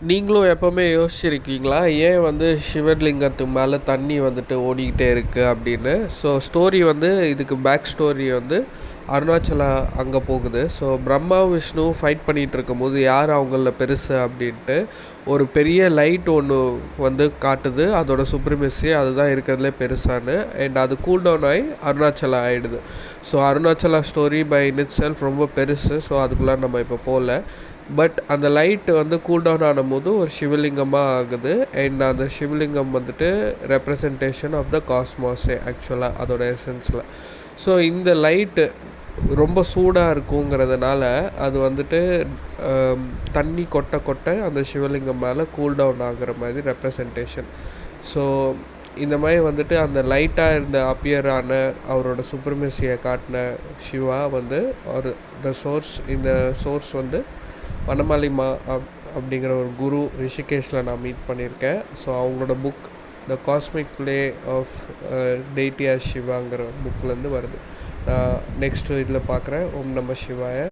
நீங்களும் எப்பவுமே யோசிச்சிருக்கீங்களா? ஏன் வந்து சிவலிங்கத்து மேல தண்ணி வந்துட்டு ஓடிக்கிட்டே இருக்கு அப்படின்னு. ஸோ ஸ்டோரி வந்து இதுக்கு பேக் ஸ்டோரி வந்து அருணாச்சலா அங்க போகுது. ஸோ பிரம்மாவும் விஷ்ணுவும் ஃபைட் பண்ணிட்டு இருக்கும்போது யார் அவங்கள பெருசு அப்படின்ட்டு ஒரு பெரிய லைட் ஒன்று வந்து காட்டுது. அதோட சுப்ரமசி அதுதான் இருக்கிறதுலே பெருசான்னு. அண்ட் அது கூல் டவுன் ஆகி அருணாச்சலா ஆயிடுது. So Arunachala story by in itself ரொம்ப பெருசு. ஸோ அதுக்குள்ளே நம்ம இப்போ போகல. பட் அந்த லைட் வந்து கூல் டவுன் ஆனும்போது ஒரு சிவலிங்கமாக ஆகுது. அண்ட் அந்த சிவலிங்கம் வந்துட்டு ரெப்ரசன்டேஷன் ஆஃப் த காஸ்மாஸே ஆக்சுவலாக அதோட எசன்ஸில். ஸோ இந்த லைட்டு ரொம்ப சூடாக இருக்குங்கிறதுனால அது வந்துட்டு தண்ணி கொட்ட கொட்ட அந்த சிவலிங்கம் மேலே கூல் டவுன் ஆகுற மாதிரி ரெப்ரசன்டேஷன். ஸோ இந்த மாதிரி வந்துட்டு அந்த லைட்டாக இருந்த அப்பியர் ஆன அவரோட சுப்ரமசியை காட்டின சிவா வந்து ஒரு இந்த சோர்ஸ் வந்து வனமாலிமா அப்படிங்கிற ஒரு குரு ரிஷிகேஷில் நான் மீட் பண்ணியிருக்கேன். ஸோ அவங்களோட book the cosmic play of deity as சிவாங்கிற புக்லேருந்து வருது. நான் நெக்ஸ்ட்டு இதில் பார்க்குறேன். ஓம் நம சிவாய.